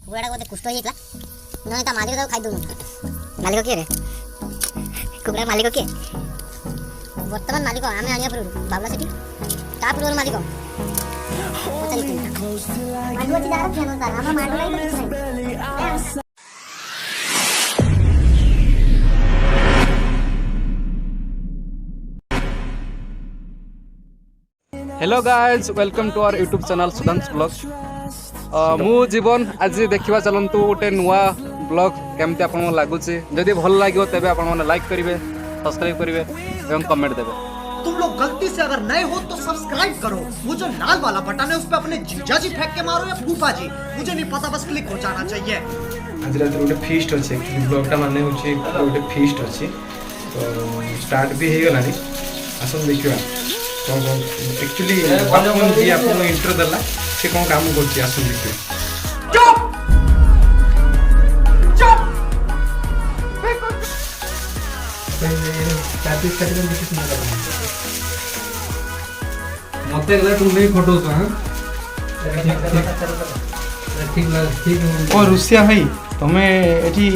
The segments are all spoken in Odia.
କୁକୁଡ଼ାଟା ଗୋଟେ କୁଷ୍ଟ ହେଇଯାଇଥିଲା ନହେଲେ ତା ମାଲିକ ତାକୁ ଖାଇଦେଉନି। ମାଲିକ କିଏ ରେ? କୁକୁଡ଼ା ମାଲିକ କିଏ? ବର୍ତ୍ତମାନ ମାଲିକ ଆମେ ଆଣିବା ପୂର୍ବରୁ ବାବୁଲା ସେଠି ତା ପୂର୍ବରୁ ମାଲିକ hello guys welcome to our YouTube channel Sudhansh blog. मु जीवन आज देखा चलतु गोटे नुआ ब्लॉग केमती आपन लगुच जदि भल लगे तेज आप लाइक करेंगे सब्सक्राइब करेंगे और कमेंट देवे। तुम लोग गलती से अगर नए हो तो सब्सक्राइब करो। वो जो लाल वाला बटन है उस पे अपने जीजा जी फेंक के मारो या फूफा जी, मुझे नहीं पता, बस क्लिक हो जाना चाहिए। आज रात गोटे फीस्ट अच्छे ब्लॉगटा माने गोटे फीस्ट अच्छे तो स्टार्ट भी हो गलानी आसन देखा एक्चुअली बचपन जी आप इंट्रो देला से कौन काम करछि आसन देखिए। चुप चुप मते गला तू नहीं फोटो तो हां ठीक ठीक ओ रुसिया भाई तमे एठी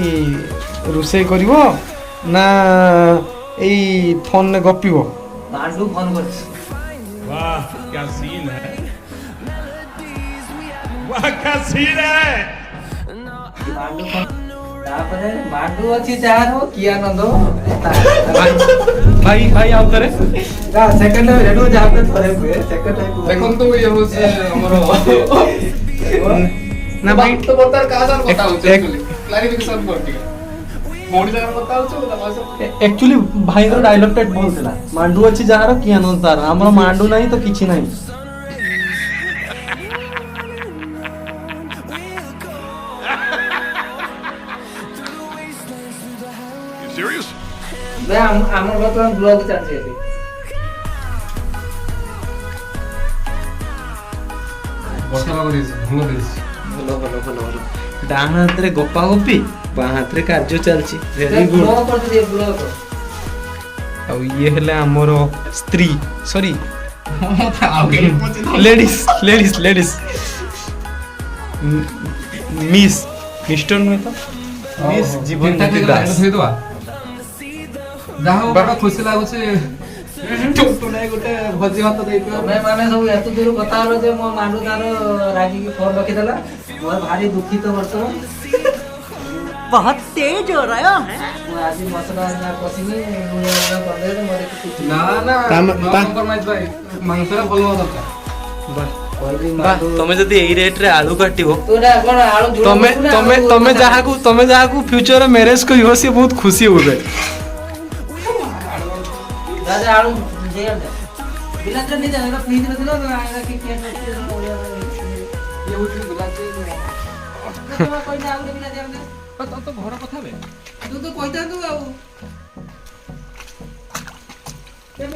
रुसे करिवो ना एई फोन ने गपिवो? मांडू फोन कर। वाह क्या सीन है, वाह क्या सीन है। मांडू फोन तापरे मांडू अछि जार हो की आनंद भाई भाई आउ करे का सेकंड रेडो जाते थरे हुए सेकंड देखन तो ये हो से हमरो ना भाई तो बता का सर बताओ क्लैरिफिकेशन कर ठीक मोडी जगह बताओ छ एक्चुअली भाई रो डायलॉग टेट बोलतेला मांडू अछि जार की आनंद तार हमरो मांडू नहीं तो किछि नहीं। Serious? बे हमर बतन ब्लॉग चलছে এটি बसा लगे भलो देस भलो भलो भलो भलो डान हाथ रे गप्पा गप्पी बा हाथ रे कार्य चलछि वेरी गुड। ब्लॉग कर दे ब्लॉग और ये हले हमरो स्त्री sorry ladies ladies ladies miss mister में तो मिस जीवन दास जाहो बड़ा खुशी लागो छे टोटो नै गोटे भोजी भात देई मैं माने सब एत दूर कथा हलो जे मो मांडू तार रागी की फोन रखी देला मोर भारी दुखित वर्तमान बहुत तेज हो रहा है। मैं आज मसला ना पसीनी ना कर दे मोरे कुछ ना ना कॉम्प्रोमाइज भाई मांगसरा भलो दरकार बा तमे जदी एई रेट रे आलू काटिबो तोरा कोन आलू जुड़ तमे जहा को फ्यूचर मैरिज करियो से बहुत खुशी होबे। दादा आलू जे बिना तो नहीं जाने फ्रीज में दिलो ना आएगा कि क्या ये उठी गुलाब तो कोई ना आलू बिना दे तो घर कथा बे तू तो कहता तू आऊ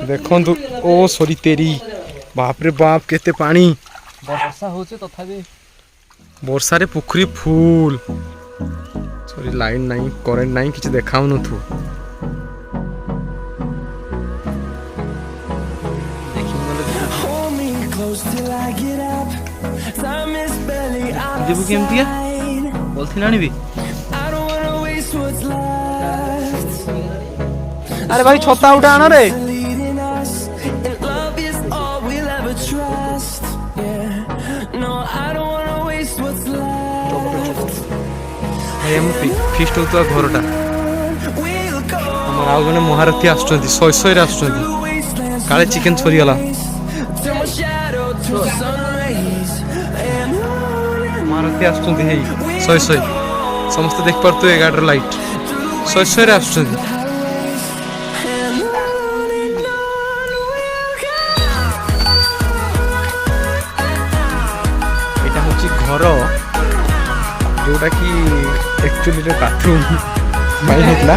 देखो ओ सॉरी तेरी बाप रे बाप केते पानी वर्षा होचे तथापि वर्षा रे पुखरी फूल सॉरी लाइन नहीं करेंट नहीं किछ देखाउ न थू देबु केमतिया बोलथि नानी भी अरे भाई छता उठा आना रे हम फिस्ट होता घरटा हमर आउ जने महारथी आछथि सय सय रे आछथि काले चिकन छोरी गला महारथी आछथि हे सय सय समस्त देख परतु ए गाडर लाइट सय सय रे आछथि एटा होची घर जोटा कि एक्चुअली रे बाथरूम भाई हेतला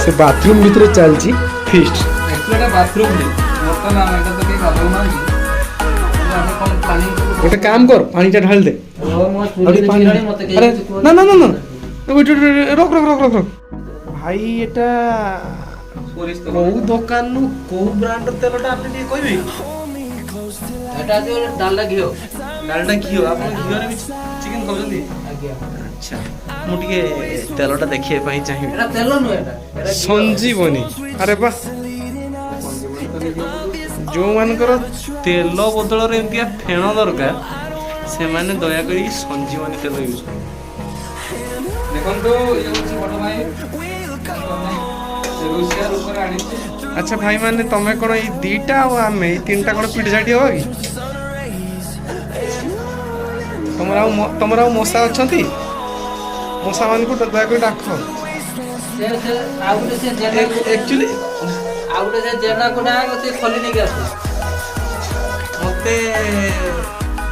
से बाथरूम भीतर चलची फीस्ट एक्चुअली बाथरूम नहीं मोटा ना एटा तो के गालो ना हम कोन प्लानिंग गोटे काम कर पानीटा ढाल दे ओ मो पूरी पानी मत के अरे ना ना ना ना वेट रोक रोक रोक रोक भाई एटा को दुकान नु को ब्रांड तेलटा आपने नहीं कहबे एटा जो डालडा घियो डालडा घियो आपन घियो रे चिकन खाउछंती ଆଜ୍ଞା ଆଚ୍ଛା ମୁଁ ଟିକେ ତେଲଟା ଦେଖିବା ପାଇଁ ଚାହିଁବି। ଏଟା ତେଲ ନୁହେଁ ଏଟା ସଞ୍ଜୀବନୀ ଆରେ ବା ଯୋଉମାନଙ୍କର ତେଲ ବଦଳରେ ଏମିତିଆ ଫେଣ ଦରକାର ସେମାନେ ଦୟାକରି ସଞ୍ଜୀବନୀ ତେଲ ୟୁଜ୍ କରନ୍ତି। ଦେଖନ୍ତୁ ଇଏ ହଉଛି ବଡ଼ ଭାଇ ରୁଷିଆ ରୂପରେ ଆଣିଛି। ଆଚ୍ଛା ଭାଇ ମାନେ ତମେ କଣ ଏଇ ଦିଟା ଆଉ ଆମେ ଏଇ ତିନିଟା କଣ ପିଠି ଝାଟି ହବ କି? ତମର ଆଉ ମଶା ଅଛନ୍ତି? ମଶା ମାନଙ୍କୁ ଦୟାକରି ଡାକ। ଆଉ ଗୋଟେ ସେ ଜେନା ଆକ୍ଚୁଆଲି ଆଉ ଗୋଟେ ସେ ଜେନା କୋଟା ସେ ଖଲି ନେଇକି ଆସୁ ମତେ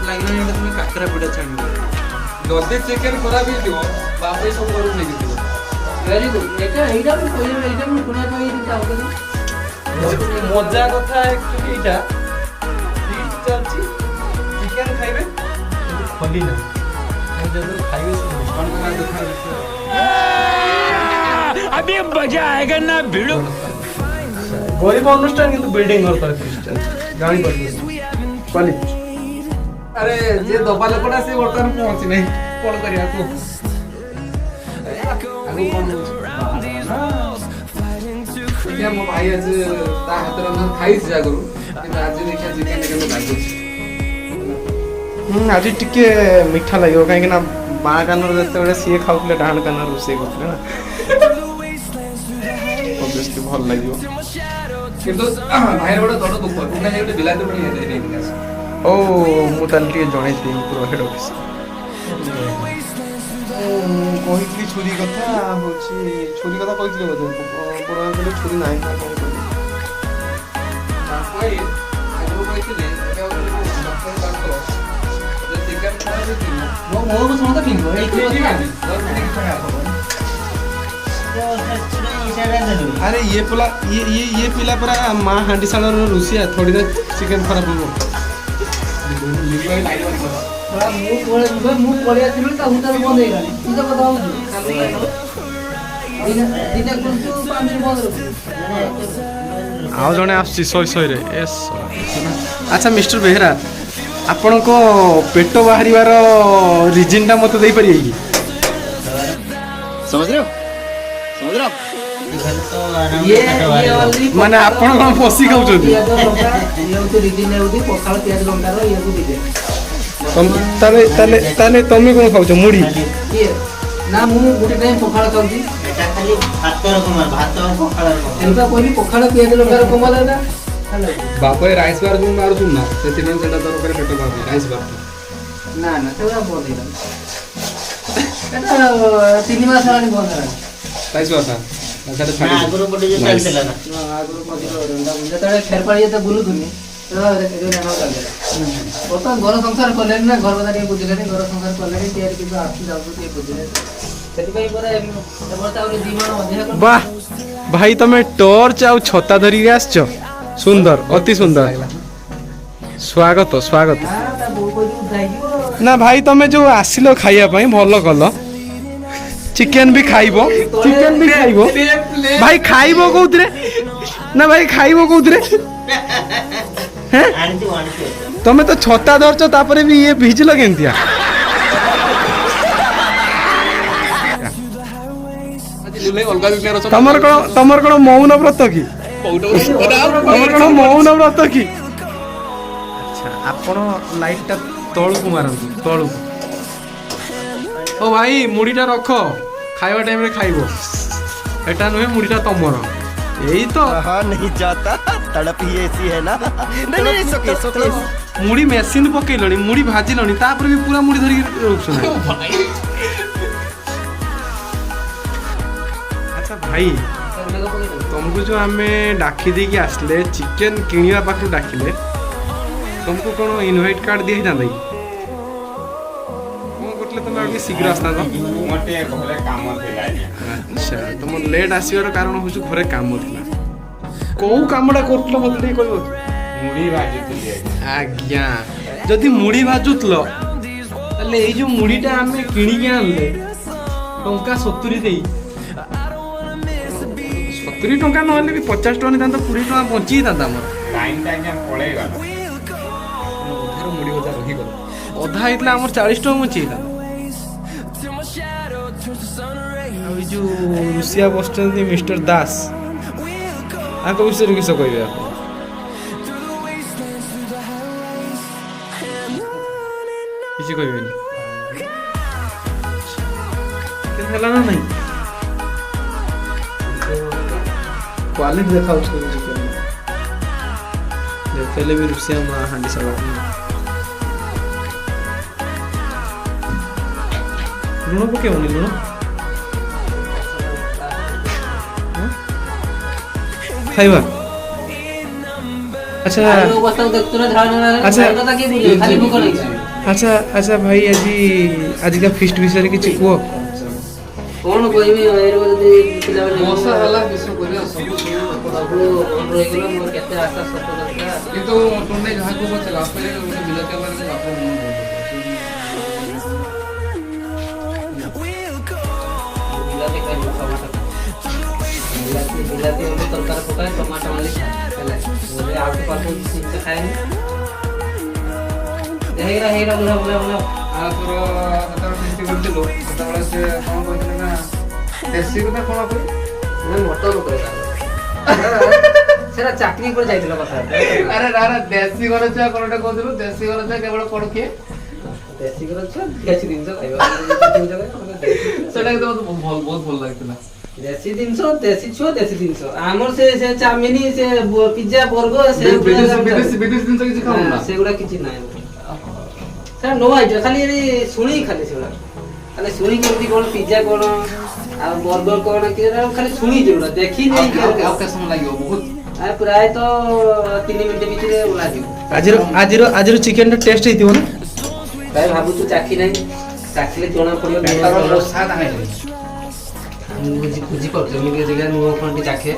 ଲାଗିଲାନି ଏଇଟା ତମେ କାକରା ପିଠା ଛାଣିବ। ଯଦି ଚିକେନ ଖରାପ ହେଇଯିବ ବାପା ସବୁ ଘରକୁ ନେଇକି ଯିବ। ଭେରି ଗୁଡ୍ ଏଇଟା ମୁଁ କହିବି ଏଇଟା ମୁଁ ଶୁଣିବା ପାଇଁ ଚାହୁଁଥିଲି। ମଜା କଥା ଆକ୍ଚୁଆଲି ଏଇଟା ଫିଷ୍ଟ ଚାଲିଛି ଚିକେନ ଖାଇବେ କିନ୍ତୁ ଖଲି ନାହିଁ ଯଦି ଖାଇବେ अभी मजा आएगा ना भिड़ो। ଗରିବ ଅନୁଷ୍ଠାନ କିନ୍ତୁ ବିଲ୍ଡିଂ ଘର ତଳେ ଫିଷ୍ଟ ଚାଲିଛି ଜାଣିପାରୁଛି କଲି। ଆରେ ଯିଏ ଦବା ଲୋକଟା ସେ ବର୍ତ୍ତମାନ ପହଞ୍ଚି ନାହିଁ କଣ କରିବା କୁହ? ଆଗକୁ କଣ ହଉଛି? ଦେଖିଆ ମୋ ଭାଇ ଆଜି ତା ହାତରେ ରନ୍ଧା ଖାଇଛି ଆଗରୁ କିନ୍ତୁ ଆଜି ଦେଖିଆ ଚିକେନ କେମିତି ଲାଗୁଛି। ଆଜି ଟିକେ ମିଠା ଲାଗିବ କାହିଁକି ନା ବାଁ କାନରୁ ଯେତେବେଳେ ସିଏ ଖାଉଥିଲେ ଡାହାଣ କାନରୁ ରୋଷେଇ କରୁଥିଲେ ନା ଅବଭିୟସଲି ଭଲ ଲାଗିବ। କିନ୍ତୁ ଭାଇର ଗୋଟେ ବଡ଼ ଦୁଃଖ ତୁମେ ଗୋଟେ ବିଲାତି ଗୋଟେ ନେଇକି ଆସ। ଓ ମୁଁ ତାହେଲେ ଟିକେ ଜଣେଇଥିଲି ପୁରା ହେଡ୍ ଅଫିସ୍। ମୁଁ କହିଥିଲି ଛୁରୀ କଥା ହଉଛି ଛୁରୀ କଥା କହିଥିଲି ବୋଧେ ବଡ଼ କହିଲେ ଛୁରୀ ନାହିଁ ନା କଣ କହିଲି। ଭାଇ ଆଗରୁ କହିଥିଲେ ଚିକେନ ଖରାପ ହେଇଥିବ ମୋ ମୁହଁକୁ ସମସ୍ତେ ପିନ୍ଧିବ अरे ये पिला पूरा माँ हांडी साल रुसिया थोड़ी देर चिकन खराब हो ମୁଁ ପଳେଇ ଆସିଲି ତା ହୁଟାର ବନ୍ଦ ହେଇଗଲାଣି ତୁ ତ କଥା ହଉଛୁ ଦିନେ କରୁଛୁ 5 ଦିନ ବନ୍ଦ ରଖୁଛୁ ଆଉ ଜଣେ ଆସୁଛି ଶହେ ଶହେରେ ଏସ୍। ଆଚ୍ଛା ମିଷ୍ଟର ବେହେରା ଆପଣଙ୍କ ପେଟ ବାହାରିବାର ରିଜିନଟା ମୋତେ ଦେଇପାରିବେ କି? ମାନେ ଆପଣ କଣ ପଶି ଖାଉଛନ୍ତି? ତାହେଲେ ତମେ କଣ ଖାଉଛ ମୁଢି? ନା ମୁଁ ଗୋଟେ ଟାଇମ ପଖାଳ ଖାଉଛି ପଖାଳ ପିଆଜ ଲଙ୍କାର କମାଲ ନା ବାପା ରାଇସ୍ ବାର ଯୋଉ ମାରୁଛୁ ନା ସେଥିପାଇଁ ସେଟା ତୋର ଉପରେ ପେଟ ବାହାରୁଛି ରାଇସ୍ ବାର ନା ସେଗୁଡ଼ା ବନ୍ଦ ହେଇଗଲା ଏଟା 3 ମାସ ହେଲାଣି ବନ୍ଦ ହେଲାଣି ରାଇସ୍ ବାରଟା ଆଗରୁ ଯେତେବେଳେ ଖେରପାଳି ଯେତେ ବୁଲୁଥୁନି ବର୍ତ୍ତମାନ ଘର ସଂସାର କଲେଣି ନା ଘର କଥା ଟିକେ ବୁଝିଲେଣି ଘର ସଂସାର କଲେଣି ତିଆରି କିନ୍ତୁ ଆସୁଛି ଯାଉଛୁ ଟିକେ ବୁଝିଲେ ସେଥିପାଇଁ ପରେ ଆହୁରି 2 ମାଣ ଅଧିକା ବାହ ଭାଇ ତମେ ଟର୍ଚ ଆଉ ଛତା ଧରିକି ଆସିଛ ସୁନ୍ଦର ଅତି ସୁନ୍ଦର ସ୍ୱାଗତ ସ୍ୱାଗତ। ନା ଭାଇ ତମେ ଯୋଉ ଆସିଲ ଖାଇବା ପାଇଁ ଭଲ କଲ ଚିକେନ ବି ଖାଇବ ଭାଇ ଖାଇବ କୋଉଥିରେ ନା ଭାଇ ଖାଇବ କୋଉଥିରେ ତମେ ତ ଛତା ଧରିଛ ତାପରେ ବି ଇଏ ଭିଜିଲ କେମିତିଆ? ତମର କଣ ମୌନ ବ୍ରତ କି? ତମର କଣ ମୌନ ବ୍ରତ କି? ଆଚ୍ଛା ଆପଣ ଲାଇଟଟା ତଳକୁ ମାରନ୍ତୁ ତଳକୁ। ଓ ଭାଇ ମୁଢିଟା ରଖ ଖାଇବା ଟାଇମରେ ଖାଇବ ଏଟା ନୁହେଁ ମୁଢିଟା ତମର ଏଇ ତ नहीं जाता तड़प ही ऐसी है ना नहीं ମୁଢି ମେସିନ ପକେଇଲଣି ମୁଢି ଭାଜିଲଣି ତାପରେ ବି ପୁରା ମୁଢି ଧରିକି ରହୁଛୁ ନା। ଆଚ୍ଛା ଭାଇ ତମକୁ ଯୋଉ ଆମେ ଡାକି ଦେଇକି ଆସିଲେ ଚିକେନ କିଣିବା ପାଖରୁ ଡାକିଲେ ତମକୁ କଣ ଇନଭାଇଟ୍ କାର୍ଡ ଦିଆ ହେଇଥାନ୍ତା କି? ତମେ ଆଉ ଟିକେ ଶୀଘ୍ର ଆସିଥାନ୍ତ। ଆଚ୍ଛା ତମ ଲେଟ୍ ଆସିବାର କାରଣ ହଉଛି ଘରେ କାମ ଥିଲା। କୋଉ କାମଟା କରୁଥିଲ ମତେ ଟିକେ କହିବ? ମୁଢି ଭାଜୁଥିଲି ଆଜ୍ଞା ଯଦି ମୁଢି ଭାଜୁଥିଲ ତାହେଲେ ଏଇ ଯୋଉ ମୁଢିଟା ଆମେ କିଣିକି ଆଣିଲେ ଟଙ୍କା 70 ଦେଇ 70 ଟଙ୍କା ନହେଲେ ବି 50 ଟଙ୍କା ନେଇଥାନ୍ତ 20 ଟଙ୍କା ବଞ୍ଚି ହେଇଥାନ୍ତା ଆମର। ଲାଇନଟା ଆଜ୍ଞା ପଳେଇଗଲା ମୁଢି ଅଧା ରହିଗଲା ଅଧା ହେଇଥିଲା ଆମର 40 ଟଙ୍କା ବଞ୍ଚି ହେଇଥାନ୍ତା। ଆଉ ଏଇ ଯୋଉ ରୁଷିଆ ବସିଛନ୍ତି ମିଷ୍ଟର ଦାସ ଆଙ୍କ ବିଷୟରେ କିସ କହିବେ ଆପଣ? କିଛି କହିବେନି ହେଲା ନା ନାଇଁ କ୍ୱାଲିଟି ଦେଖାଉଛି ଦେଖେଇଲେ ବି ରୁଷିଆ ମା ହାଣ୍ଡି ଶାଳ ଲୁଣ ପକେଇବନି ଲୁଣ ଖାଇବା ଆଚ୍ଛା ଆଚ୍ଛା ଆଚ୍ଛା ଭାଇ ଆଜିକା ଫିଷ୍ଟ ବିଷୟରେ କିଛି କୁହ କଣ କହିବି ଯଦି ପିଲାମାନେ ବର୍ଷା ହେଲା କିସ କରିବା ସବୁ ରହିଗଲା ମୋର କେତେ ଆଶା ସତ ଦରକାର କିନ୍ତୁ ତୁମେ ଯାହାକୁ ପଛେ ବାପରେ ଗୋଟେ ବିଲାତି ମାନେ ବାପ ବିଲାତି ଖାଇବୁ ଟମାଟୋ ବିଲାତି ଗୋଟେ ତରକାରୀ ପକାଏ ଟମାଟୋ ମାନେ ଖାଏ ହେଲା ବୋଲେ ଆଉ ତ ପାଖକୁ ଜିନିଷ ଖାଏନି ହେଇଗଲା ବୁଲା ବୁଲା ବୁଲା ଆର ଯେତେବେଳେ ଫିଷ୍ଟି କରିଥିଲୁ ସେତେବେଳେ ସେ କ'ଣ କହିଥିଲେ ନା ଦେଶୀ କଥା କ'ଣ କହି ମଟର ଉପରେ ସେଟା ଚାକରି ଉପରେ ଯାଇଥିଲା କଥା ଆରେ ଦେଶୀ ଘର ଛୁଆ କ'ଣଟା କହୁଥିଲୁ ଦେଶୀ ଘର ଛୁଆ କେବଳ କ'ଣ କିଏ ଦେଶୀ ଘର ଛୁଆ ଦେଶୀ ଜିନିଷ ଖାଇବା ସେଟା କିନ୍ତୁ ମୋତେ ବହୁତ ଭଲ ଲାଗିଥିଲା ଦେଶୀ ଜିନିଷ ଦେଶୀ ଛୁଆ ଦେଶୀ ଜିନିଷ ଆମର ସେ ଚାଉମିନ ସେ ପିଜ୍ଜା ବର୍ଗର ସେ ବିଦେଶୀ ଜିନିଷ କିଛି ଖାଉନା ସେଗୁଡ଼ା କିଛି ନାହିଁ ସେଟା नो आइडिया ଖାଲି ଶୁଣି ଖାଲି ସେଗୁଡ଼ା ଖାଲି ଶୁଣି କେମିତି କ'ଣ ପିଜ୍ଜା କ'ଣ ଆଉ ବର୍ଗର କ'ଣ କି ଖାଲି ଶୁଣି ଯେଗୁଡ଼ା ଦେଖି ନେଇ ଆଉ କେତେ ସମୟ ଲାଗିବ ବହୁତ ପ୍ରାୟତଃ 3 ମିନିଟ୍ ଭିତରେ ଲାଗିବ ଆଜିର ଚିକେନଟା ଟେଷ୍ଟ ହେଇଥିବ ନା ପ୍ରାୟ ଭାବୁଛୁ ଚାଖି ନାହିଁ ଚାଖିଲେ ଜଣା ପଡ଼ିବ ବୁଝିପାରୁଛୁ ଏମିତି ଜାଗାରେ ନୁହଁ କ'ଣ ଟିକେ ଚାଖେ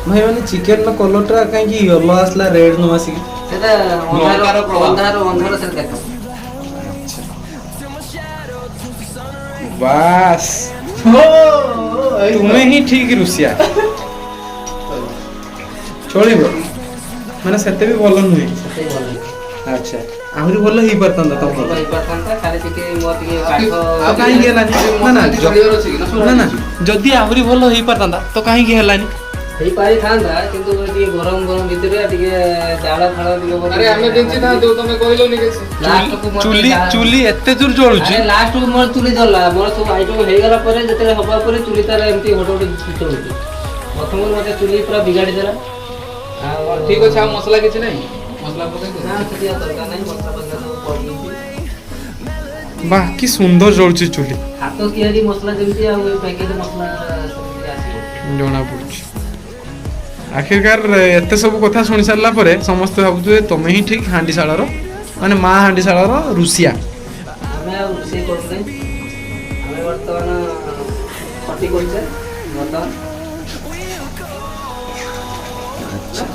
ଭାଇ ମାନେ ଚିକେନର କଲରଟା କାହିଁକି ୟେଲୋ ଆସିଲା ରେଡ୍ ନ ଆସିକି ସେଟା ଅନ୍ଧାର ସେଟା ଦେଖ ବାସ୍ ତୁମେ ହିଁ ଠିକ ରୁଷିଆ ଚଳିବ ମାନେ ସେତେ ବି ଭଲ ନୁହେଁ ଆଚ୍ଛା ଆହୁରି ଭଲ ହେଇପାରିଥାନ୍ତା ତମର ଖାଲି ଟିକେ ମୋର ଟିକେ କାଠ ଆଉ କାହିଁକି ହେଲାନି ନା ନା ଯଦି ଆହୁରି ଭଲ ହେଇପାରିଥାନ୍ତା ତ କାହିଁକି ହେଲାନି ହେଇପାରିଥାନ୍ତା କିନ୍ତୁ ଟିକେ ଗରମ ଭିତରେ ଟିକେ ଜାଳ ଫାଳ ଆରେ ଆମେ ବଞ୍ଚିଥାନ୍ତୁ ତମେ କହିଲନି କିଛି ଚୁଲି ଏତେ ଜୋର ଜଳୁଛି ଲାଷ୍ଟକୁ ମୋର ଚୁଲି ଜଳିଲା ମୋର ସବୁ ଆଇଟମ ହେଇଗଲା ପରେ ଯେତେବେଳେ ହବା ପରେ ଚୁଲି ତାର ଏମିତି ଗୋଟେ ଚଳୁଛି ପ୍ରଥମରୁ ମତେ ଚୁଲି ପୁରା ବିଗାଡ଼ି ଦେଲା ଆଉ ଠିକ ଅଛି ଆଉ ମସଲା କିଛି ନାହିଁ ମସଲା ପକେଇଦେ ନା ସେଠି ଆଉ ଦରକାର ନାହିଁ ମସଲା ଫସଲା ସବୁ ପଡ଼ିଯାଇଛି ବାହ କି ସୁନ୍ଦର ଜଳୁଛି ଚୁଲି ହାତ ତିଆରି ମସଲା ଯେମିତି ଆଉ ପ୍ୟାକେଟ ମସଲା ଜଣା ପଡୁଛି ଆଖିରକାର ଏତେ ସବୁ କଥା ଶୁଣି ସାରିଲା ପରେ ସମସ୍ତେ ଭାବୁଥିବେ ତମେ ହିଁ ଠିକ ହାଣ୍ଡିଶାଳର ମାନେ ମା ହାଣ୍ଡିଶାଳର ରୁଷିଆ ଆମେ ଆଉ ରୋଷେଇ କରୁଛେ ଆମେ ବର୍ତ୍ତମାନ ଖଟି କରୁଛେ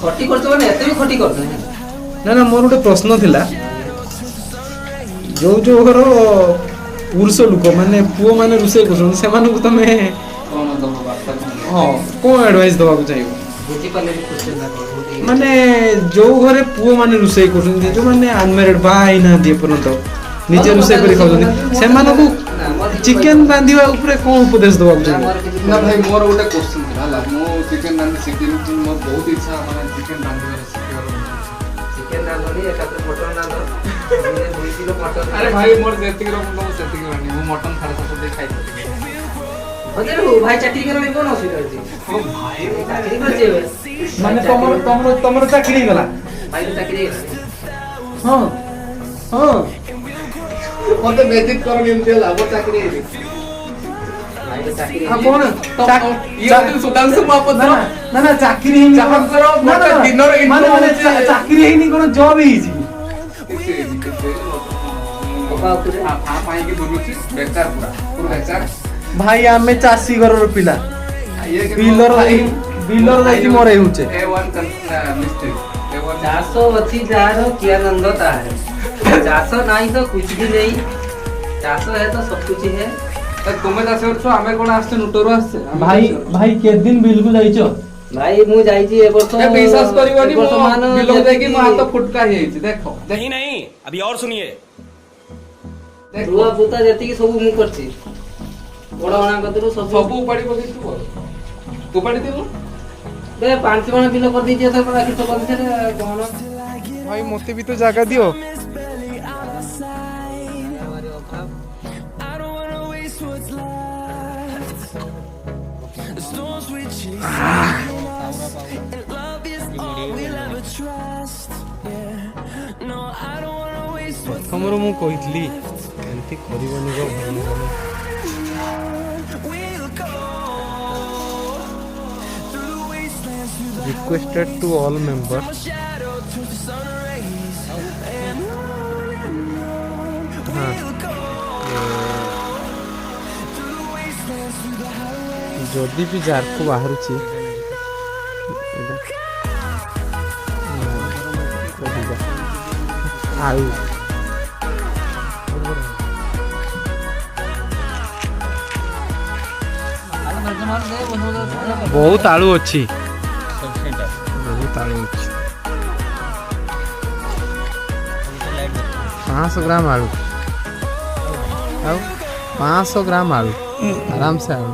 ଖଟି କରୁଛେ ମାନେ ଏତେ ବି ଖଟି କରୁଛେ ନା ମୋର ଗୋଟେ ପ୍ରଶ୍ନ ଥିଲା ଯୋଉ ଘର ପୁରୁଷ ଲୋକ ମାନେ ପୁଅ ମାନେ ରୋଷେଇ କରୁଛନ୍ତି ସେମାନଙ୍କୁ ତମେ ହଁ କ'ଣ ଆଡଭାଇସ୍ ଦେବାକୁ ଚାହିଁବ ମାନେ ଯୋଉ ଘରେ ପୁଅ ମାନେ ରୋଷେଇ କରୁଛନ୍ତି ଯୋଉମାନେ ଅନମ୍ୟାରେଡ୍ ବାହା ହେଇନାହାନ୍ତି ଏପର୍ଯ୍ୟନ୍ତ ନିଜେ ରୋଷେଇ କରି ଖାଉଛନ୍ତି ସେମାନଙ୍କୁ ଚିକେନ ରାନ୍ଧିବା ଉପରେ କ'ଣ ଉପଦେଶ ଦେବାକୁ ଚାହିଁବ ନା ଭାଇ ମୋର ଗୋଟେ କ୍ୱେଶ୍ଚନ୍ ଥିଲା ହେଲା ମୁଁ ଚିକେନ ରାନ୍ଧି ଶିଖିଲି ମୋର ବହୁତ ଇଚ୍ଛା ମାନେ ଚିକେନ ରାନ୍ଧିବାର ଶିଖିବାର ଚିକେନ ରାନ୍ଧନି ଏକାଥରେ ମଟନ ରାନ୍ଧ 2 କିଲୋ ମଟନ ଆରେ ଭାଇ ମୋର ଯେତିକି ରକମ ମୁଁ ସେତିକି ରାନ୍ଧି ମୁଁ ମଟନ 750 ଦେଇ ଖାଇପାରିବି ଭାଇ ଚାକିରି କଲେ କ'ଣ ଅସୁବିଧା ଅଛି ଚାକିରି କରିଛି ଏବେ ମାନେ ତମର ଚାକିରି ହେଇଗଲା ଭାଇ ଚାକିରି ହଁ ମତେ ବେଜିତ କର କେମିତି ହେଲା ମୋର ଚାକିରି ହେଇଛି ଆପଣ ସୁଧାଂଶୁ ମହାପାତ୍ର ନା ଚାକିରି ହେଇନି ଚାକିରି ହେଇନି କ'ଣ ଜବ୍ ହେଇଛି ଭାଇ ଆମେ ଚାଷୀ ଘରର ପିଲା ବିଲର ଯାଇକି ମରେଇ ହଉଛେ ଚାଷ ଅଛି ଯାହାର କିଆ ନନ୍ଦ ତାହାର ଚାଷ ନାହିଁ ତ कुछ भी नहीं ଚାଷ है तो सब कुछ है ତୁମେ ଚାଷ କରୁଛ ଆମେ କ'ଣ ଆସିଛୁ ନୁଟରୁ ଆସିଛେ ଭାଇ କେତେ ଦିନ ବିଲକୁ ଯାଇଛ ଭାଇ ମୁଁ ଯାଇଛି ଏ ବର୍ଷ ବିଶ୍ୱାସ କରିବନି ବିଲକୁ ଯାଇକି ମୋ ହାତ ଫୁଟକା ହେଇଯାଇଛି ଦେଖ नहीं अभी और सुनिए ରୁଆ ପୁତା ଯେତିକି ସବୁ ମୁଁ କରିଛି ବଡ଼ ଅଣା କତିରୁ ସବୁ ଉପାଡ଼ି ପକେଇଥିବ ଉପାଡ଼ି ଦେବ। 5 ଜଣ ବିଲ କରିଦେଇଛି ଏଥର ପରା କିଛି କରିଥିଲେ କଣ ଭାଇ ମୋତେ ବି ତ ଜାଗା ଦିଅ। ପ୍ରଥମରୁ ମୁଁ କହିଥିଲି ଏମିତି କରିବନି ଭଲ ହବନି। Requested to all members. ଯଦି ବି ଜାରକୁ ବାହାରୁଛି ଆଳୁ ବହୁତ ଆଳୁ ଅଛି, ବହୁତ ଆଳୁ ଅଛି। 500 ଗ୍ରାମ ଆଳୁ ଆଉ 500 ଗ୍ରାମ ଆଳୁ ଆରାମ ସେ ଆଳୁ।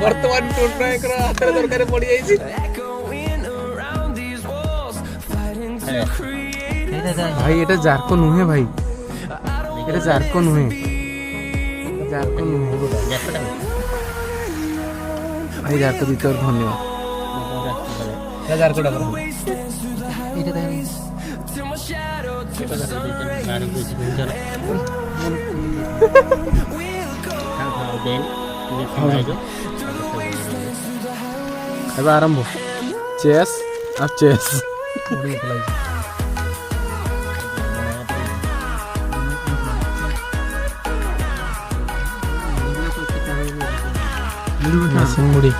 ବର୍ତ୍ତମାନ ଟୁଣ୍ଟୁ ଭାଇଙ୍କର ହାତରେ ତରକାରୀ ପଡ଼ିଯାଇଛି। ଭାଇ এটা জারকো নুহে ভাই, এটা জারকো নুহে, জারকো নুহে ভাই। জারকো দিতে ধন্যবাদ। এটা জারকোটা করো এটা দেন ଏବେ ଆରମ୍ଭ। ଚେସ୍ ଆଉ ଚେସ୍ ମୁଢ଼ି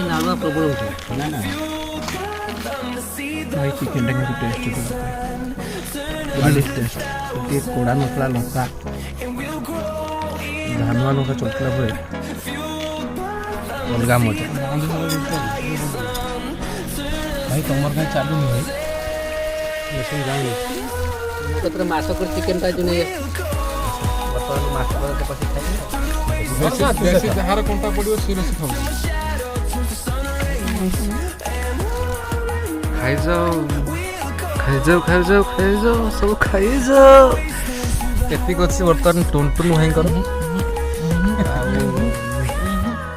ନାଳୁଆ ପ୍ରବଳ ହଉଛି ଭାଇ ଚିକେନଟା କିନ୍ତୁ ଟେଷ୍ଟ ଟେଷ୍ଟ ଟିକେ କୋଡ଼ା ନଥିଲା ଲଙ୍କା ଧାନୁଆ ଲଙ୍କା ଚଟକିଲା ପରେ ଅଲଗା ମଜା। ଭାଇ ତମର କାହିଁ ଚାଲୁନି ଭାଇ? ବେଶୀ ଯାଉନି କେତେ ମାସ କରି ଚିକେନ ଟା ନେଇ ବର୍ତ୍ତମାନ ମାସ ପରେ ତ ପଶି ବେଶୀ ଯାହାର କଣ୍ଟା ପଡ଼ିବ ସେ ବେଶୀ ଖାଉ। ଖାଇଯାଉ ଖାଇଯାଉ ଖାଇଯାଉ ଖାଇଯାଉ ସବୁ ଖାଇଯାଉ। ଏତିକି ଅଛି ବର୍ତ୍ତମାନ ଟୁଣ୍ଟୁନୁ ଭାଇଙ୍କର।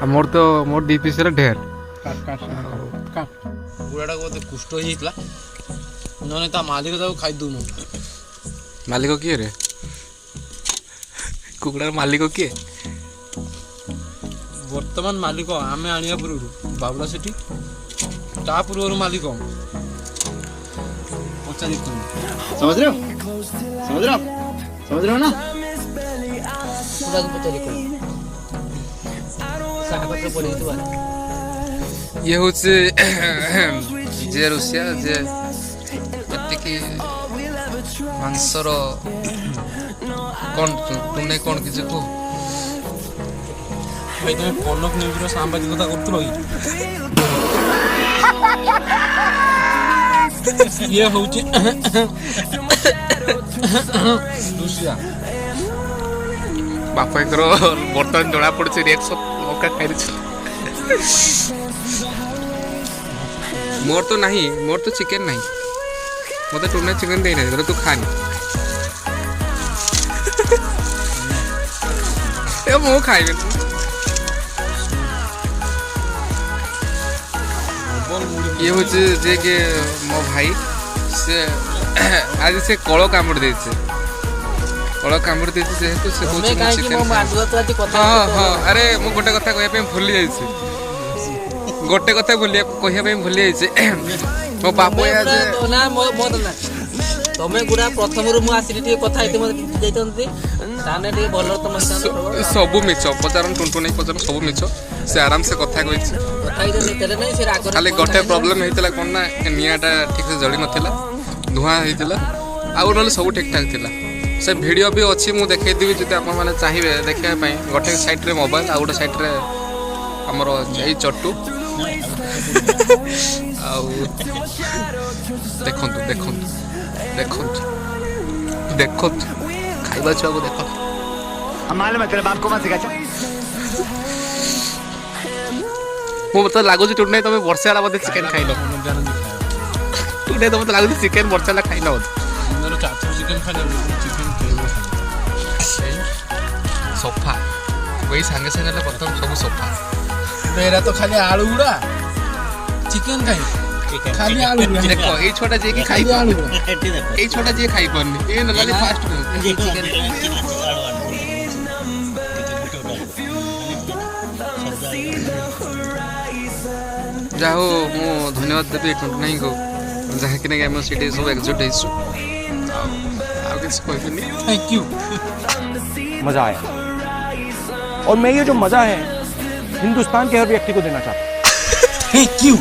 ଆଉ ମୋର ଦୁଇ ପିସ୍ରେ ଢେର। ବୁଢ଼ାଟାକୁ ବୋଧେ କୁଷ୍ଠ ହେଇଯାଇଥିଲା, ନହେଲେ ତା ମାଲିକ ତାକୁ ଖାଇ ଦେଉନୁ। ମାଲିକ କିଏ ରେ? କୁକୁଡ଼ାର ମାଲିକ କିଏ? ବର୍ତ୍ତମାନ ମାଲିକ ଆମେ ଆଣିବା ପୂର୍ବରୁ ବାବୁଲା ସେଠି, ତା ପୂର୍ବରୁ ମାଲିକ ପଚାରି समझ रहे हो ना ପଚାରି ଇଏ ହେଉଛି ଯେ ରୁଷିଆ ଯେ ଏତିକି ମାଂସର କ'ଣ ତୁମେ କ'ଣ କିଛି କୁହ? ଭାଇ ତମେ କନକ ନ୍ୟୁଜ୍ର ସାମ୍ବାଦିକତା କରୁଥିଲ କି? ଇଏ ହେଉଛି ରୁଷିଆ। ବାପାଙ୍କର ବର୍ତ୍ତମାନ ଜଣାପଡ଼ୁଛି ରିଆକ୍ସନ୍ ମକା ଖାଇଦେଇଛି। ମୋର ତ ନାହିଁ, ମୋର ତ ଚିକେନ୍ ନାହିଁ, ମୋତେ ଟୁନା ଚିକେନ୍ ଦେଇନାହିଁ, ତୁ ଖାନି। ମୁଁ ଖାଇବିନି। ଇଏ ହେଉଛି ଯେ କି ମୋ ଭାଇ, ସେ ଆଜି ସେ କଳ କାମୁଡ଼ି ଦେଇଛି, କଳ କାମୁଡ଼ି ଦେଇଛି ଯେହେତୁ ସେ କହୁଛି ଆରେ ମୁଁ ଗୋଟେ କଥା କହିବା ପାଇଁ ଭୁଲି ଯାଇଛି, ଗୋଟେ କଥା କହିବା ପାଇଁ ଭୁଲି ଯାଇଛି। ମୋ ବାବୁ ତମେ ଗୁଡ଼ା ପ୍ରଥମରୁ ମୁଁ ଆସିଲି ଟିକେ କଥା ହେଇତେ ମୋତେ ଦେଇଛନ୍ତି ताने टे बोलर तुम सब मिछ पचार टुंटू नहीं पचार सब मिछ से आराम से कथा कहिछि कथाई दे तेरे नहीं से राग खाली गोटे प्रॉब्लम हेतिला कोन ना नियाटा ठीक से जଳି नथिला धुआं हेतिला आउ नले सब ठीक ठाक थिला से वीडियो भी अछि मु देखै दिबि जते आपण माने चाहिबे देखिया पई गोटे साइड रे मोबाइल आ गोटे साइड रे हमरो एई चट्टू आउ देखंतु देखंतु देखंतु देखंतु खाइबा छुआ को देखो मालूम है तेरे बाप को मत सिखा मु मत लागुची टुडे तमे वर्षे वाला बदे चिकन खाइलो टुडे तो मत लागुची चिकन वर्षे वाला खाइलो मेरे चाचा चिकन खाने सोफा वही संगे संगे प्रथम सब सोफा मेरा तो खाली आलू गुड़ा चिकन खाई खाली आलू गुड़ा देखो ए छोटा जे की खाई आलू ए छोटा जे खाई परनी ए नलाली फास्ट जाओ मु धन्यवाद देबी नहीं को जहाँ कि नहीं आम सीटे सब एकजुट हो थैंक यू मजा आया और मैं ये जो मजा है हिंदुस्तान के हर व्यक्ति को देना चाहता हूँ थैंक यू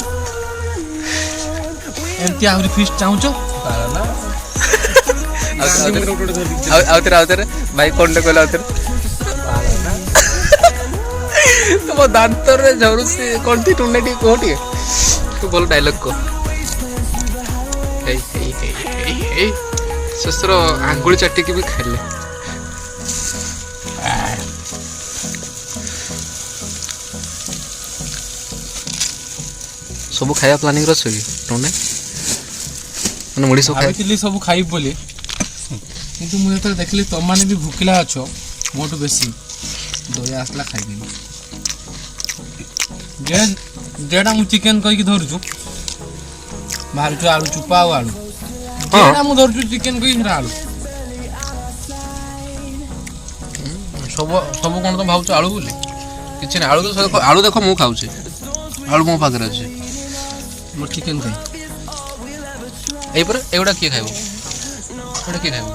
एमती आउरी फिस्ट चाहूचो आउतरे भाई कौन कहला आउतरे तुम दांत रे झरू से कोंटी टुंडे टी कोटी तू बोल डायलॉग को हे हे हे हे हे ससुर आंगुली चाटी की भी खाइले सब खाया प्लानिंग रछो कि टुंडे माने मुड़ी सब खाइ भाई सब खाई बोली किंतु मु जते देखली तुम माने भी भूखला अछो मोटू बेसी दया आसला खाइबी जेडा मु चिकन कहि धरछु मारछु आलू चुपा आलू जेडा मु धरछु चिकन कहि आलू सब सब कोन तो भाउ आलू बोली किछि नै आलू तो आलू देखो मु खाउछि आलू मो पाकर अछि मो चिकन कहि एई पर एवडा के खाइबो एवडा के खाइबो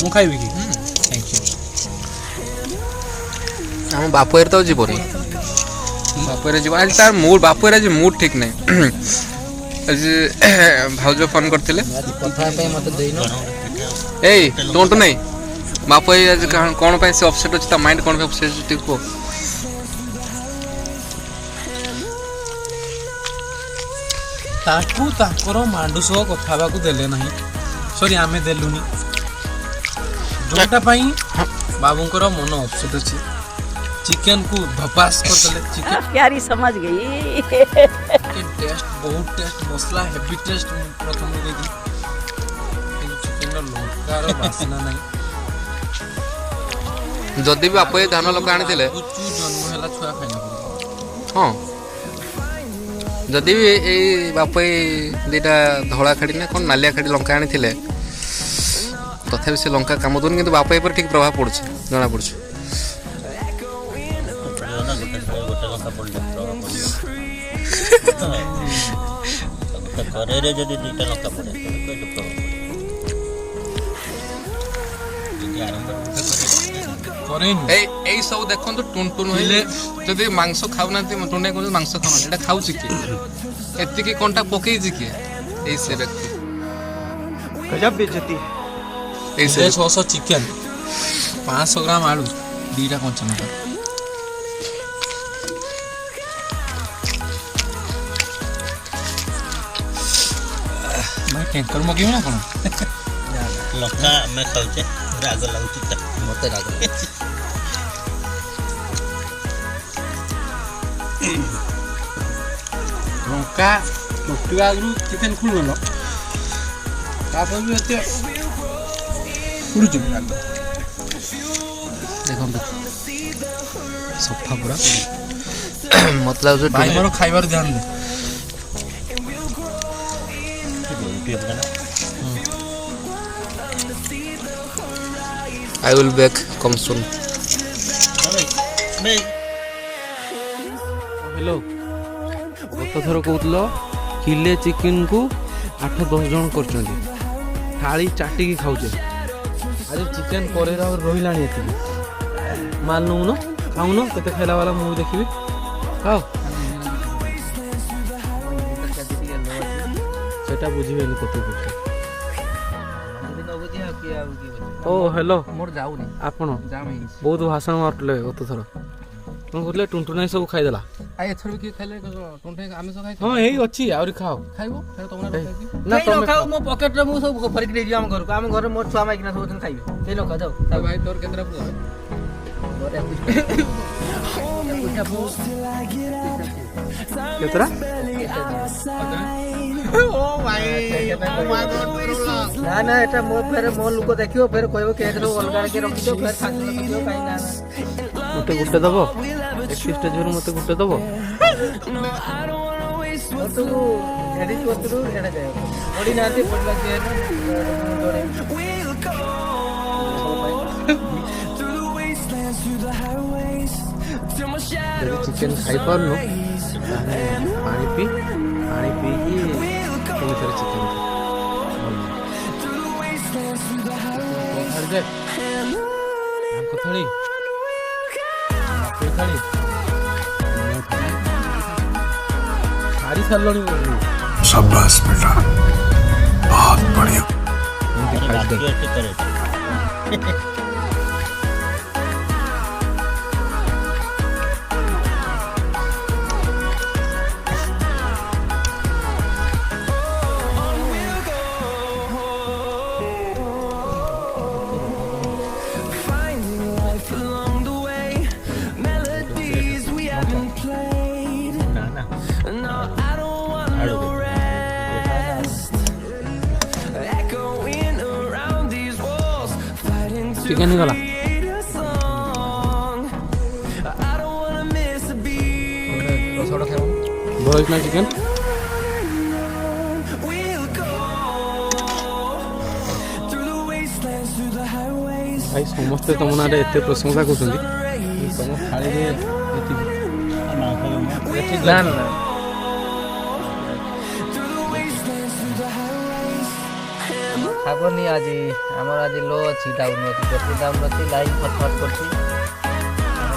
मु खाइबी कि थैंक यू हम बापर तो जीवन बापर जीवन आज तार मूड बापर आज मूड ठीक नहीं आज भाउज फोन करथिले कथा पे मत देइनो एई डोंट नहीं बाप आज कोन पे से अपसेट अछि त माइंड कोन पे अपसेट अछि को ताकू ताकर मांडू सह कथाबा को देले नहीं सॉरी आमे देलुनी जोटा पई बाबूंकर मन अपसेट अछि चिकन को भपास कर देले चिकन प्यारी समझ गई चिकन टेस्ट बहुत टेस्ट मसला हेवी टेस्ट प्रथम देखी चिकन लंकार वासना नहीं जदी भी बाप धान लोक आनी थिले कुछ जन्म हैला छुआ खाइना हां जदी भी ए बाप दीटा धोला खाड़ी ना कोन नालिया खाड़ी लंका आनी थिले तथापि से लंका काम दोन किंतु बाप पर ठीक प्रभाव पड़छ जना पड़छ घरे जदि दुईटा लंका पड़े এই সব দেখুন টুনটুন হইলে যদি মাংস খাও না টুনে কোন মাংস খাও না এটা খাউছি কি এতিকি কোনটা পকেইছি কি এই সে ব্যক্তি गजब बेइज्जती है এই সে 600 চিকেন 500 গ্রাম আলু দুইটা কঞ্চা লঙ্কা मैं टैंकर मगेबी ना कोन लंका मैं खाउचे राग लागुची त मते राग लंका टोटी आगरू चिकन खुललो तापर भी एते उड़ुची देखो सफा पूरा मतलब जो भाई मोर खाइबार ध्यान दे I will back come soon. Hello गत थर कहूल किले चिकेन को 8-10 जन कर थाली चाटिकी खाऊे आज चिकेन करे रहा एति माल नौन खाऊन केते खाइला वाला मु देखिबी खाओ सेटा बुझिबेनी कते बुझे ओ हेलो मोर जाउनी आपण बहुत भाषण मारले गत थर तुम कहले टुनटुनाई सब खाइ देला आइ एथर भी खाइले टुनटुनाई आमे सब खाइ हां एही अछि आउरी खाओ खाइबो फेर तमरा खाइबी ना तुम खाओ मो पॉकेट रे मु सब फरिक दे दिया हम घर को हम घर मोर छुआ माइकना सब दिन खाइबे ते लोग जाओ भाई तोर केतरा पुरा मोरे कुछ केतरा ओ भाई ना ना एटा मो फेर मो लोक देखियो फेर कहबो के एकरो अलगा के रखि दो फेर खान दियो काई ना मते गुटे दबो 21 स्टेज वर मते गुटे दबो तो एडी वस्तु एडा जाय ओडी नाते पडला जे चिकेन खाई पारनु पानी पी की थोड़ा चिकेन थोड़ी सारी साल शाबाश बेटा बहुत बढ़िया चिकेन ही गला बहुत ना चिकेन भाई समस्ते तुम ना एत प्रशंसा कर तुम थाली ना खाबनी आज आमर आज लो अच्छी डाउन अच्छी बैटरी डाउन अच्छी लाइन फटफट करती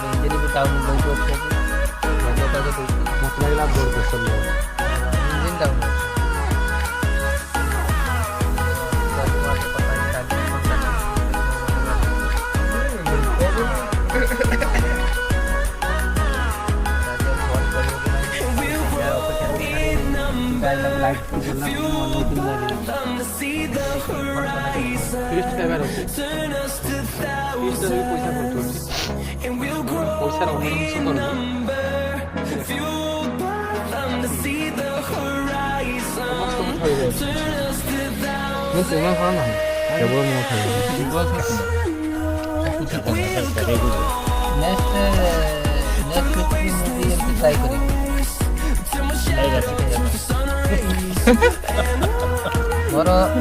इंजन भी डाउन बहुत अच्छी मत लगला बहुत पसंद इंजन डाउन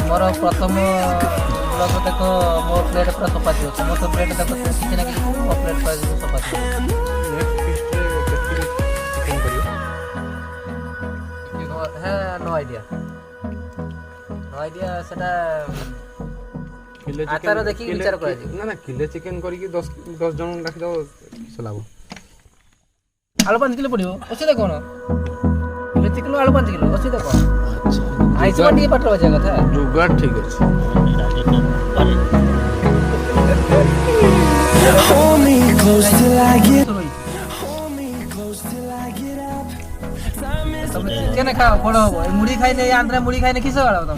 मोर प्रथम ब्लॉग देख मो प्लेट पूरा सफा थी समस्त प्लेट देख किसी ना किसी मो प्लेट पर सफा थी नो आइडिया सेटा आतार देखि विचार करा ना ना किले चिकेन करी 10 जन रखि दो चलाबो आलू 5 किलो पड़ियो असुविधा कोन किलो चिकेन आलू 5 किलो असुविधा कोन अच्छा आइस बटी पटर बजा कथा जुगाड़ ठीक अछि Hold me close till I get तुम चिकेन खाओ पड़ो हो मुड़ी खाइ नै आंध्रा मुड़ी खाइ नै किसो गालो तुम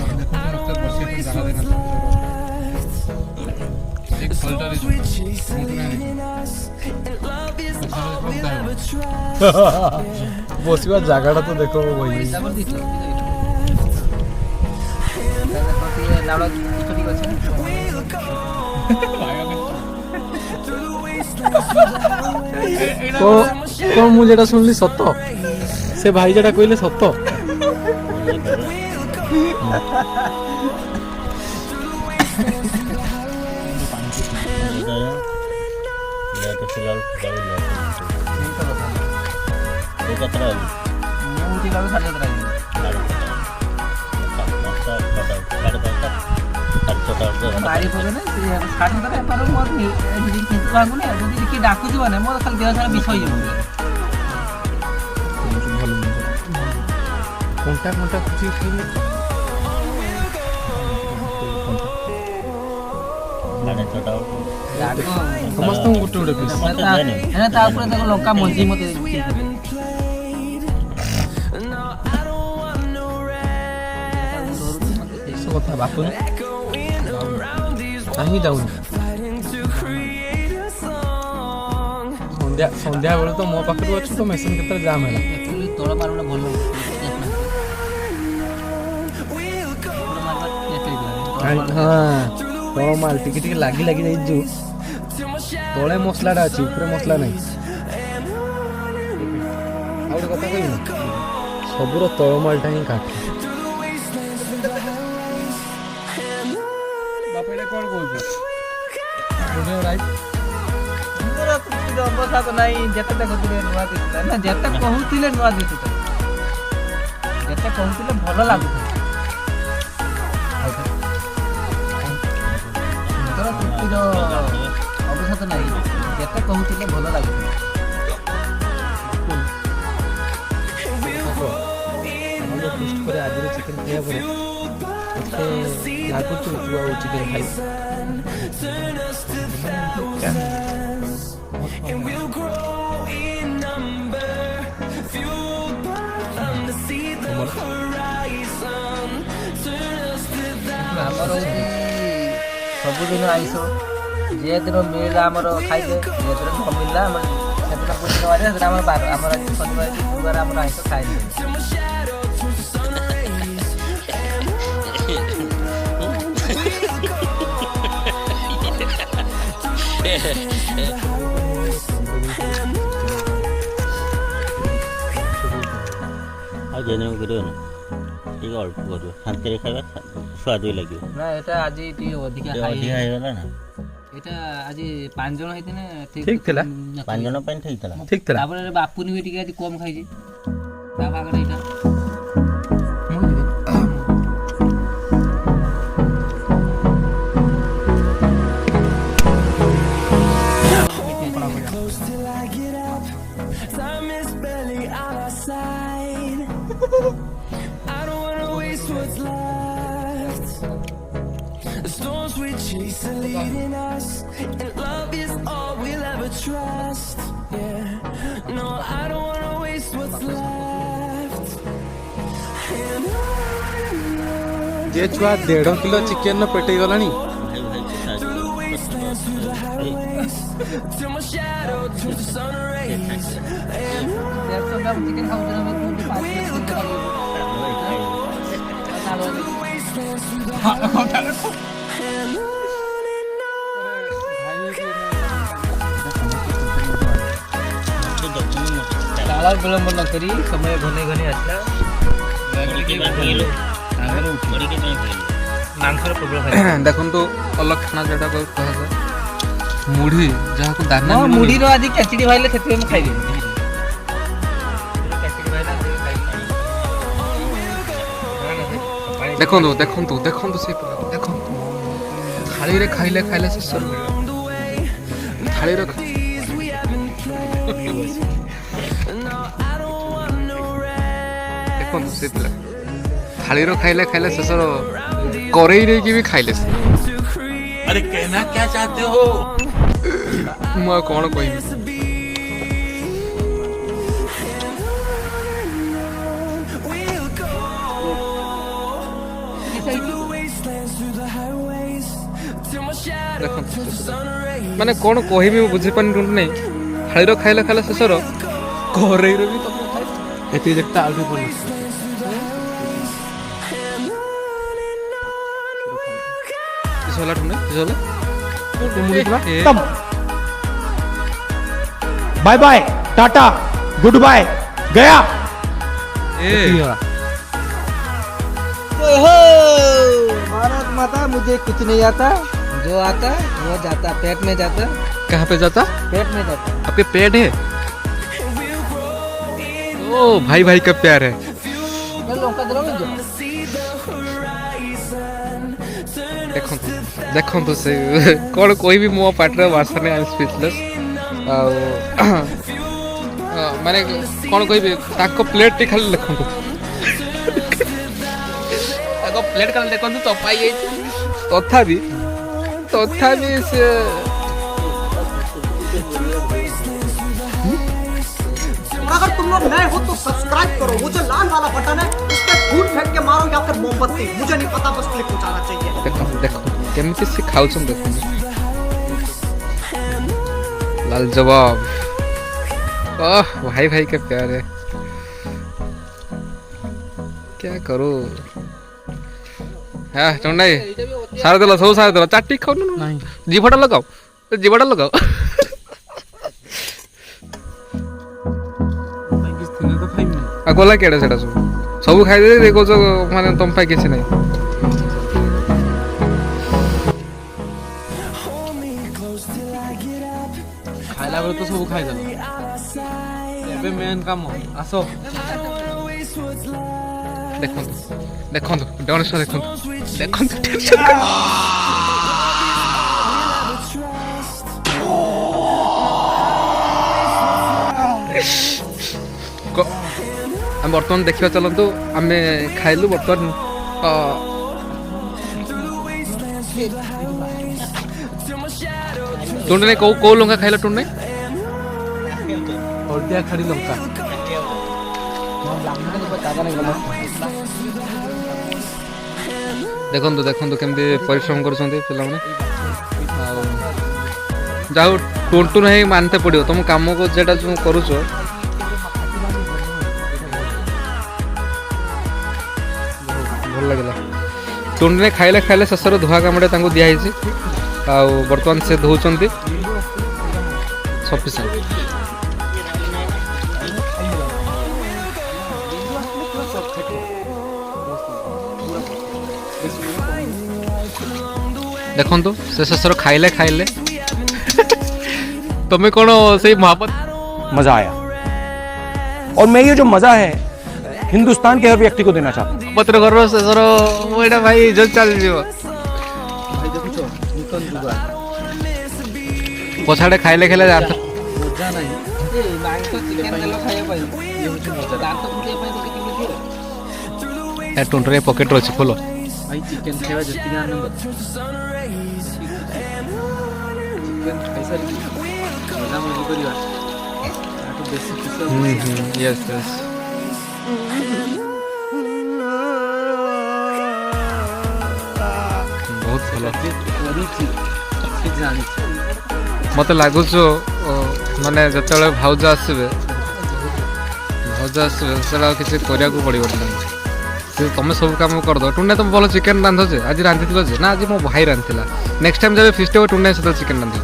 एक फिल्टर बसिबा जागाटा तो देखो भाई नालो किछुटी गछ तो मु जेटा सुनली सत्य से भाई जेटा कहले सत्य ବାରି ପକେଇ ନା ସେ ସାଢେ ତାର ଏପାର ମୋର କିନ୍ତୁ ଭାଙ୍ଗୁନି ଯଦି କିଏ ଡାକୁଥିବ ନା ମୋର ଖାଲି ଦେହ ସାରା ବିଷ ହେଇଯିବ ଭଲ କଣ୍ଟା କଣ୍ଟା କିଛି ଖାଇଲେ ସମସ୍ତଙ୍କୁ ଗୋଟେ ଗୋଟେ ପିସ୍ ତା ଉପରେ ତାକୁ ଲଙ୍କା ମଞ୍ଜି ମତେ କଥା ବାପୁ କାହିଁକି ଯାଉନି ସନ୍ଧ୍ୟା ବେଳେ ତ ମୋ ପାଖରୁ ଅଛି ତ ମେସିନ୍ କେତେବେଳେ ଜାମ୍ ହେଲା ତଳ ମାରୁଟା ଭଲ ହଁ ତଳ ମାଲ ଟିକେ ଟିକେ ଲାଗି ଲାଗି ଯାଇଛି ତଳେ ମସଲାଟା ଅଛି ଉପରେ ମସଲା ନାହିଁ ଆଉ ଗୋଟେ କଥା କହିବି ସବୁର ତଳ ମାଲଟା ହିଁ କାଠ କଣ କହୁଛୁ ଅବସ୍ଥା ତ ନାହିଁ ଯେତେ ଦେଖୁଥିଲେ ନୂଆ ଦିଶୁଥିଲା ନା ଯେତେ କହୁଥିଲେ ନୂଆ ଦିଶୁଥିଲା ଯେତେ କହୁଥିଲେ ଭଲ ଲାଗୁଥିଲା ତୃପ୍ତିର ଅବସ୍ଥା ତ ନାହିଁ ଯେତେ କହୁଥିଲେ ଭଲ ଲାଗୁଥିଲା ଆଜିର ଚିକେନ ଖାଇବା ପରେ ମତେ ଲାଗୁଛି ତୁ ଆଉ ଚିକେନ ଖାଇବୁ ଆମର ସବୁଦିନ ଆଇଁଷ ଯେ ଦିନ ମିଳିଲା ଆମର ଖାଇଲେ ଯେ ଦିନ ନ ମିଳିଲା ଆମର ସେଦିନ ପୂର୍ଣ୍ଣ ସେଦିନ ଆମର ଆମର ଆଜି ଶନିବାର ଗୁରୁବାର ଆମର ଆଇଁଷ ଖାଇଲେ ଆଉ ଜେନେକୁ କରିବ ନା ଟିକେ ଅଳ୍ପ କରିବ ଶାନ୍ତିରେ ଖାଇବା ସ୍ୱାଦ ବି ଲାଗିବ ନା ଏଟା ଆଜି ଟିକେ ଅଧିକା ହେଇଗଲା ନା ଏଟା ଆଜି 5 ଜଣ ହେଇଥିଲେ ଠିକ୍ ଥିଲା 5 ଜଣ ପାଇଁ ଠିକ୍ ଥିଲା ତାପରେ ବାପୁନି ବି ଟିକେ ଆଜି କମ ଖାଇଛି ତା ଭାଗରେ ଏଇଟା The storms we chase are leading us, and love is all we'll ever trust. Yeah, no, I don't wanna waste what's left. And on जे छुआ 1.5 किलो चिकेन न पेटे गलानी till my shadow turns to sun rays. And chicken खाऊ विलंब न करी समय घने घने आसला ଦେଖନ୍ତୁ ଅଲକ୍ଷଣା ଯୋଉଟା କୁହାଯାଏ ମୁଢି ଯାହାକୁ ଦାନା ମୁଢିର ଆଜି ଖେଚଡି ଭାଇଲେ ସେଥିପାଇଁ ମୁଁ ଖାଇଦେବି ଦେଖନ୍ତୁ ଦେଖନ୍ତୁ ଦେଖନ୍ତୁ ସେ ଦେଖନ୍ତୁ ଥାଳିରେ ଖାଇଲେ ଖାଇଲେ ଶେଷ ଥାଳିର ଦେଖନ୍ତୁ ସେ ପିଲା ଥାଳିର ଖାଇଲେ ଖାଇଲେ ଶେଷର କରେଇ ଦେଇକି ବି ଖାଇଲେ ସେ अरे कहना क्या चाहते हो ମୁଁ ଆଉ କ'ଣ କହିବି ମାନେ କ'ଣ କହିବି ମୁଁ ବୁଝିପାରିନି ଟୁଣ୍ଟୁ ନାହିଁ ଥାଳିର ଖାଇଲେ ଖାଇଲେ ଶେଷର କରେଇର ବି ତମେ ଏତିକି ଦେଖତା ଆଉ ଟିକେ ହେଲା ଟୁଣ୍ଟୁ ହେଲା bye bye tata good bye गया भारत माता मुझे कुछ नहीं आता जो आता वो जाता पेट में जाता कहाँ पे जाता पेट में जाता आपके पेट है ओ भाई भाई का प्यार है ଦେଖନ୍ତୁ ସେ କ'ଣ କହିବି ମୋ ପାଟିରେ ଭାଷା ନାହିଁ ଆଇ ସ୍ପିଚଲେସ୍ ଆଉ ମାନେ କ'ଣ କହିବି ତାଙ୍କ ପ୍ଲେଟ୍ଟି ଖାଲି ଦେଖନ୍ତୁ ତାଙ୍କ ପ୍ଲେଟ୍ ଖାଲି ଦେଖନ୍ତୁ ଚପା ହେଇଯାଇଛି ତଥାପି ସେ अगर तुम लोग नए हो तो सब्सक्राइब करो, वो जो लाल वाला बटन है उस पर फूट फेंक के मारो या फिर मोमबत्ती, मुझे नहीं पता, बस क्लिक हो जाना चाहिए। देखो केମିତି ସେ ଖାଉଛନ୍ତି ଦେଖନ୍ତୁ लाल जवाब ओह भाई भाई के प्यार है क्या करूँ हाँ चंडाई सारा देल सब सारा देल चाटी खाऊ जीभटा लगाओ गला केड़ा सेटा सब खाई दे कौच माने तुम पाई किसी नहीं खाइला बेले तो सब खाई देल एबे मेन काम आसो देखंतु डोनेशन देखंतु हम बर्तमान देखा चलतु आम खाइलु बर्तमान टुंडे कौ लंका खाइल टुंडे हल्दिया खाड़ी लंका देखु केमती परिश्रम कर जाओ टुंटू नहीं मानते पड़ो तुम कम को जेटा जो करुच भल लगे टुंडे खाइले शेष धुआ कामटे दिखाई बर्तमान से धोचन सफिसीयंट देखंतु से शेषर खाइले तुम्हें कौन से मोहब्बत मजा आया और मैं ये जो मजा है हिंदुस्तान के हर व्यक्ति को देना चाहता हूँ पत्र घर शेषर वो भाई जो चल पछाड़े खाइले टुंटरे पकेट अच्छी खोलो भाई चिकन खाइबा जति आनंद चिकन खाइसारी मजा मजा करिवा आटो बेसी किस यस बहुत भलो मत लगुच माने जतले भाउज आसबे सेटा किसी करिया को पड़िबो नहीं तुम सब काम कर दो टुंडे तुम भल चिकेन रांध जे आज रांधि जे ना आज मो भाई रांधिला नेक्स्ट टाइम जब फिस्ट हो टुंडे से चिकेन रांधि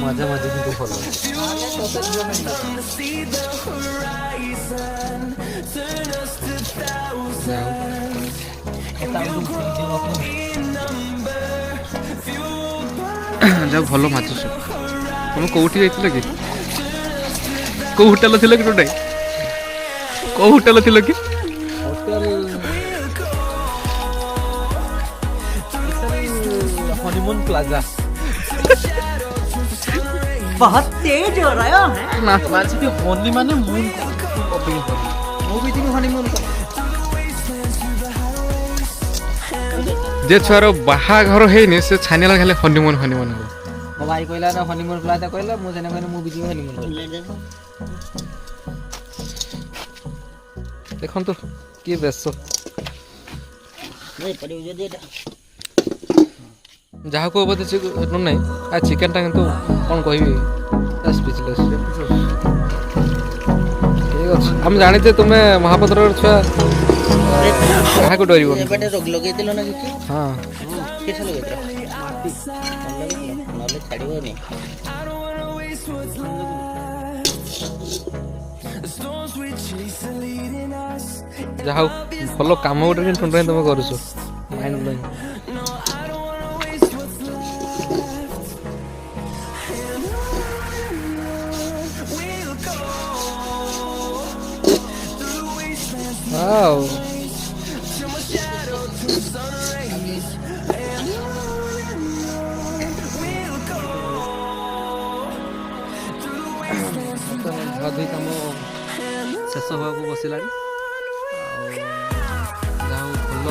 मजा मजा কিন্তু ভালো जब भल माचुस तुम कौटी जाइथिल कि को होटल थिल कि टुंडे को होटल थिल कि होटल हनीमून प्लाजा बहुत तेज हो रहा है ना मानसी भी हनी माने मून को मो भी थी हनीमून जे छुआर बाहाघर हेनी से छानिला खाली हनीमून हो मो भाई कहला ना हनीमून प्लाजा कहला मो जने कहने मो भी थी हनीमून देखंतु कि बेस जहाँ को बोधे नहीं आ चिकेन टा किंतु कौन कहबी स्पीचलेस ठीक अछि हम जानिते तुमे महापत्र छुआ कहा को डरिबो एबेटे रोग लगै दिलो ना कि हां केसे लगै दिलो नले छाड़िबो नि जाओ भल काम गोटे टुंडे तुम करुछ माइंड ब्लोइंग वाओ ଧୁଆଧୁଇ କାମ ଶେଷ ହେବାକୁ ବସିଲାଣି। ଆଉ ଯାହା ହଉ ଭଲ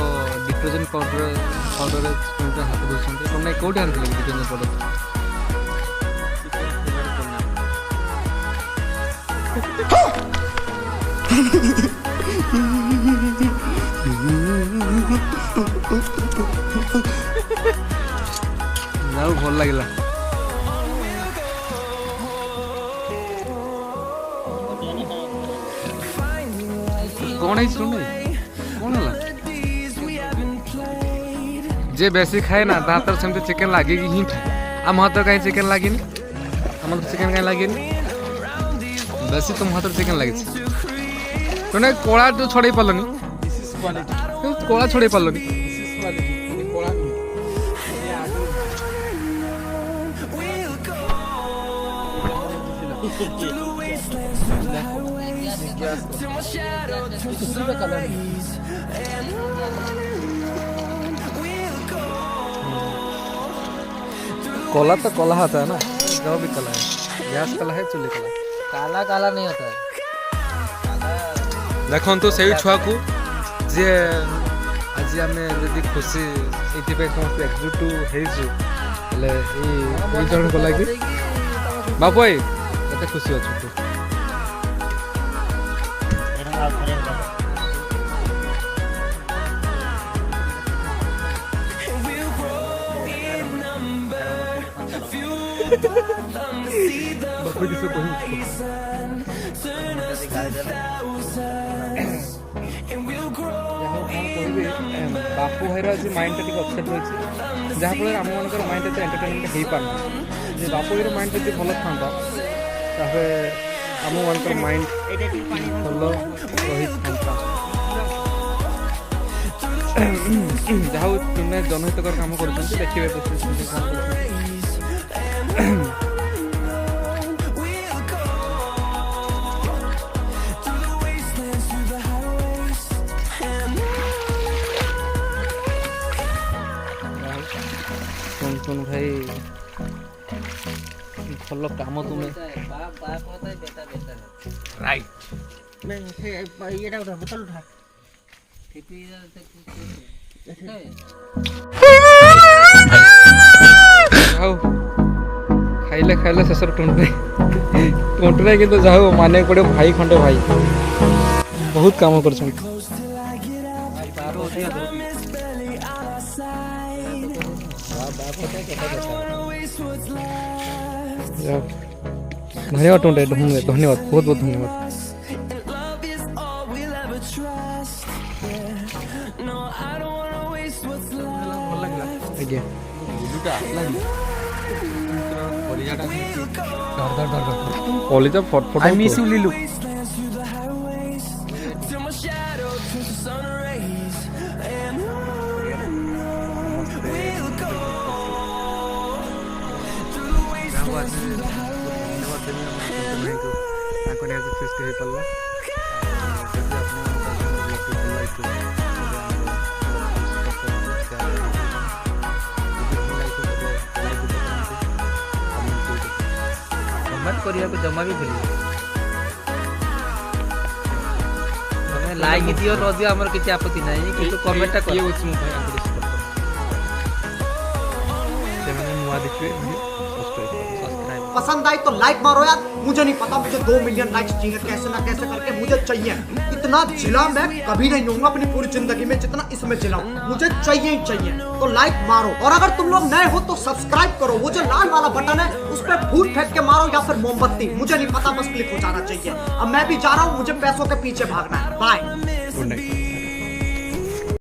ଡିଟର୍ଜେଣ୍ଟ ପାଉଡ଼ରରେ ହାତ ଧୋଉଛନ୍ତି। କ'ଣ ନାଇଁ କେଉଁଠି ଆଣିଥିଲେ ଡିଟର୍ଜେଣ୍ଟ ପାଉଡ଼ର? ଯାଉ ଭଲ ଲାଗିଲା। କ'ଣ ହେଇଛି ଶୁଣୁ, କ'ଣ ହେଲା? ଯେ ବେଶୀ ଖାଏ ନା ତା ହାତରେ ସେମିତି ଚିକେନ୍ ଲାଗିକି ହିଁ ଥାଏ। ଆମ ହାତରେ କାହିଁ ଚିକେନ୍ ଲାଗିନି? ଆମ ହାତରେ ଚିକେନ୍ କାହିଁ ଲାଗିନି? ବେଶୀ ତୁମ ହାତରେ ଚିକେନ୍ ଲାଗିଛି। ତୁମେ କଳା ତ ଛଡ଼େଇ ପାରିଲନି, କଳା ଛଡ଼େଇ ପାରିଲନି। कोला तो कोला होता है ना, जो भी कला है, गैस कला है, चूल्हे कला है। काला काला नहीं होता है। देखो तो सही छुआ को जे आज आम यदि खुशी ये समस्त एकजुट होले जन को लगी बाबू केते खुशी अच्छे तू बापू भाईर आज माइंड टा अपसेट रही जहाँ फल आम मान माइंड एत एंटरटेनमेंट हो पारना बापू भाईर माइंड जब भल था आम मान माइंड भल रही था जहाँ तुमने जनहितकर काम कर देखिए सुन भाई भल काम तुम्हें राइट खाइले खाइले शेष टुंटुना कि जाओ माने पड़े भाई खंडे भाई बहुत काम कर धन्यवाद टुंटे धन्यवाद बहुत बहुत धन्यवाद कलिजा फटफट आई मिस यू लीलू जमा भी भूल लाइक दियो न दियो हमर किछि आपत्ति नाही किंतु कमेंट टा करियो उछि भाई नुआ देखिए पसंद आई तो लाइक मारो यार। मुझे नहीं पता मुझे 2 मिलियन लाइक्स चाहिए कैसे ना कैसे करके मुझे चाहिए। इतना जिला मैं कभी नहीं लूंगा अपनी पूरी जिंदगी में जितना इसमें जिलाऊं मुझे चाहिए ही चाहिए। तो लाइक मारो और अगर तुम लोग नए हो तो सब्सक्राइब करो। वो जो लाल वाला बटन है उस पर फूट फेंक के मारो या फिर मोमबत्ती मुझे नहीं पता बस क्लिक हो जाना चाहिए। अब मैं भी जा रहा हूँ मुझे पैसों के पीछे भागना है। बाय। Good night.